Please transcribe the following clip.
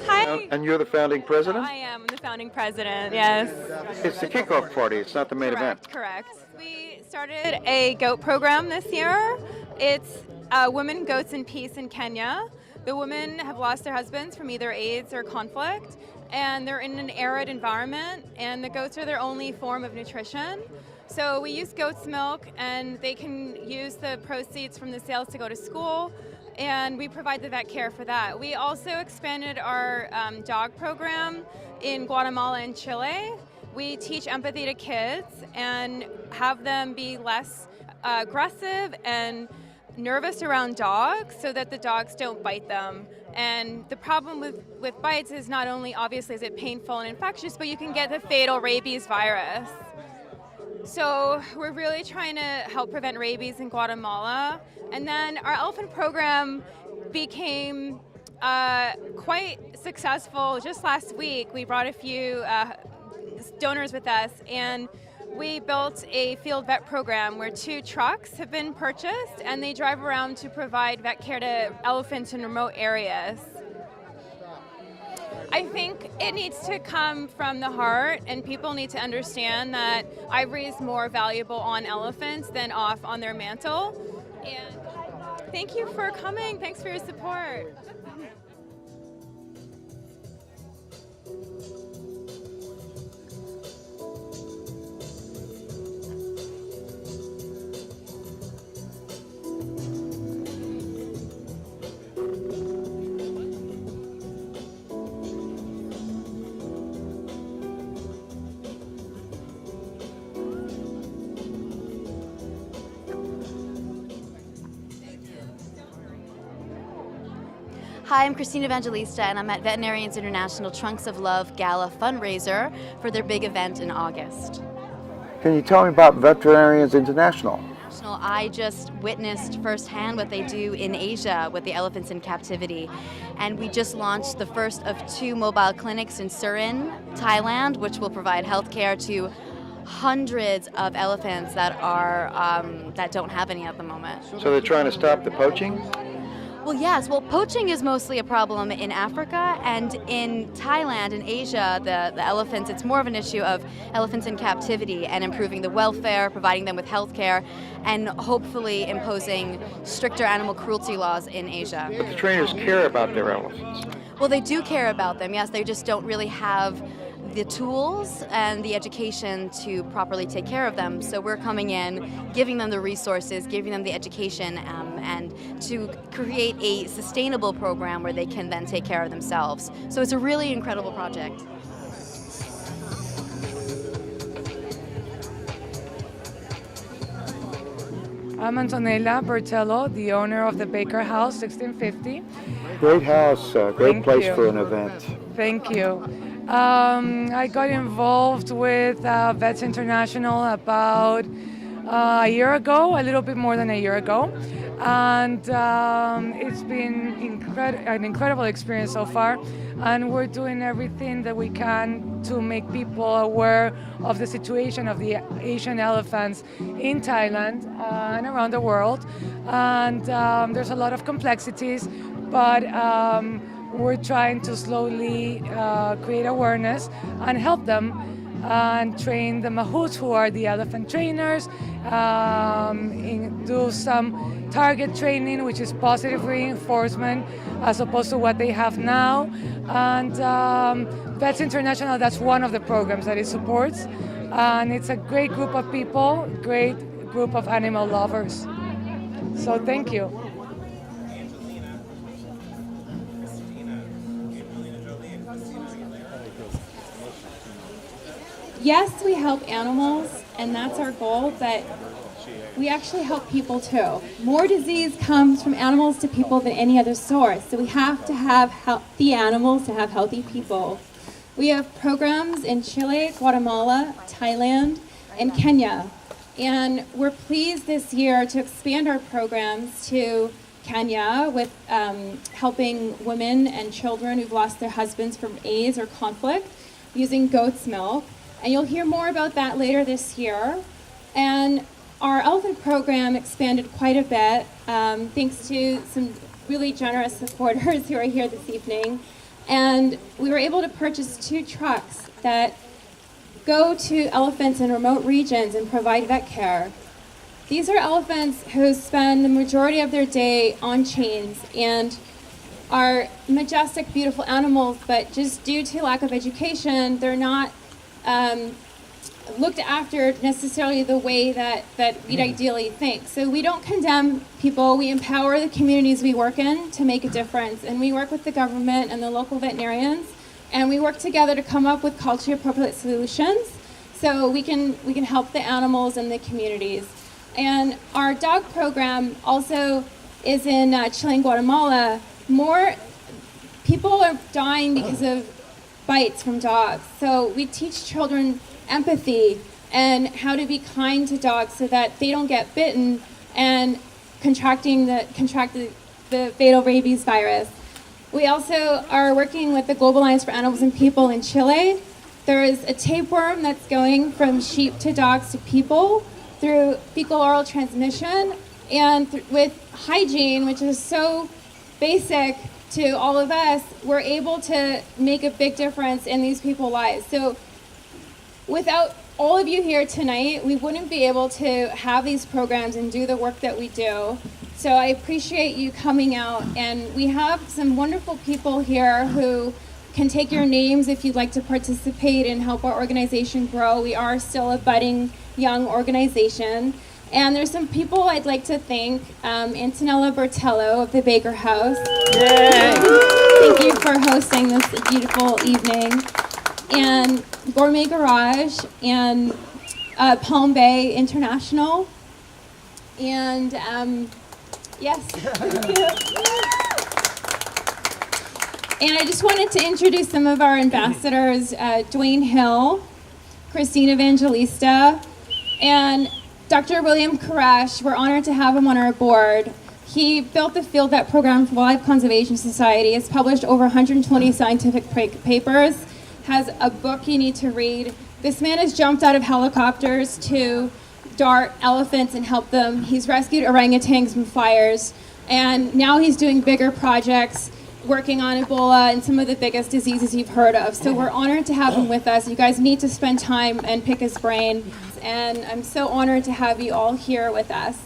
Hi. And you're the founding president? I am the founding president, yes. It's the kickoff party, it's not the main event. Correct. We started a goat program this year. It's Women, Goats, and Peace in Kenya. The women have lost their husbands from either AIDS or conflict, and they're in an arid environment, and the goats are their only form of nutrition. So we use goat's milk, and they can use the proceeds from the sales to go to school, and we provide the vet care for that. We also expanded our dog program in Guatemala and Chile. We teach empathy to kids and have them be less aggressive and nervous around dogs so that the dogs don't bite them. And the problem with bites is not only obviously is it painful and infectious, but you can get the fatal rabies virus. So we're really trying to help prevent rabies in Guatemala. And then our elephant program became quite successful. Just last week, we brought a few donors with us, and we built a field vet program where 2 trucks have been purchased, and they drive around to provide vet care to elephants in remote areas. I think it needs to come from the heart, and people need to understand that ivory is more valuable on elephants than off on their mantle. And thank you for coming. Thanks for your support. Hi, I'm Christine Evangelista, and I'm at Veterinarians International Trunks of Love Gala fundraiser for their big event in August. Can you tell me about Veterinarians International? I just witnessed firsthand what they do in Asia with the elephants in captivity. And we just launched the first of 2 mobile clinics in Surin, Thailand, which will provide health care to hundreds of elephants that don't have any at the moment. So they're trying to stop the poaching? Well, yes. Well, poaching is mostly a problem in Africa, and in Thailand and Asia, the elephants, it's more of an issue of elephants in captivity and improving the welfare, providing them with health care, and hopefully imposing stricter animal cruelty laws in Asia. But the trainers care about their elephants. Well, they do care about them, yes. They just don't really have the tools and the education to properly take care of them. So we're coming in, giving them the resources, giving them the education, and to create a sustainable program where they can then take care of themselves. So it's a really incredible project. I'm Antonella Bertello, the owner of the Baker House 1650. Great house, great Thank place you. for an event. Thank you. I got involved with Vets International about a year ago, a little bit more than a year ago. And it's been an incredible experience so far. And we're doing everything that we can to make people aware of the situation of the Asian elephants in Thailand and around the world. And there's a lot of complexities, but we're trying to slowly create awareness and help them and train the mahouts, who are the elephant trainers, do some target training, which is positive reinforcement, as opposed to what they have now. And Vets International, that's one of the programs that it supports. And it's a great group of people, great group of animal lovers. So thank you. Yes, we help animals, and that's our goal, but we actually help people too. More disease comes from animals to people than any other source, so we have to have healthy animals to have healthy people. We have programs in Chile, Guatemala, Thailand, and Kenya, and we're pleased this year to expand our programs to Kenya with helping women and children who've lost their husbands from AIDS or conflict using goat's milk. And you'll hear more about that later this year. And our elephant program expanded quite a bit, thanks to some really generous supporters who are here this evening. And we were able to purchase 2 trucks that go to elephants in remote regions and provide vet care. These are elephants who spend the majority of their day on chains and are majestic, beautiful animals, but just due to lack of education, they're not looked after necessarily the way that we'd ideally think. So we don't condemn people, we empower the communities we work in to make a difference. And we work with the government and the local veterinarians, and we work together to come up with culturally appropriate solutions so we can help the animals and the communities. And our dog program also is in Chile and Guatemala. More people are dying because of bites from dogs. So we teach children empathy and how to be kind to dogs so that they don't get bitten and contract the fatal rabies virus. We also are working with the Global Alliance for Animals and People in Chile. There is a tapeworm that's going from sheep to dogs to people through fecal oral transmission, and with hygiene, which is so basic to all of us, we're able to make a big difference in these people's lives. So without all of you here tonight, we wouldn't be able to have these programs and do the work that we do. So I appreciate you coming out, and we have some wonderful people here who can take your names if you'd like to participate and help our organization grow. We are still a budding young organization. And there's some people I'd like to thank. Antonella Bertello of the Baker House. Yay. Thank you for hosting this beautiful evening. And Gourmet Garage and Palm Bay International. And yes. And I just wanted to introduce some of our ambassadors, Dwayne Hill, Christine Evangelista, and Dr. William Koresh. We're honored to have him on our board. He built the Field Vet program for Wildlife Conservation Society, has published over 120 scientific papers, has a book you need to read. This man has jumped out of helicopters to dart elephants and help them. He's rescued orangutans from fires, and now he's doing bigger projects, working on Ebola and some of the biggest diseases you've heard of. So we're honored to have him with us. You guys need to spend time and pick his brain. And I'm so honored to have you all here with us.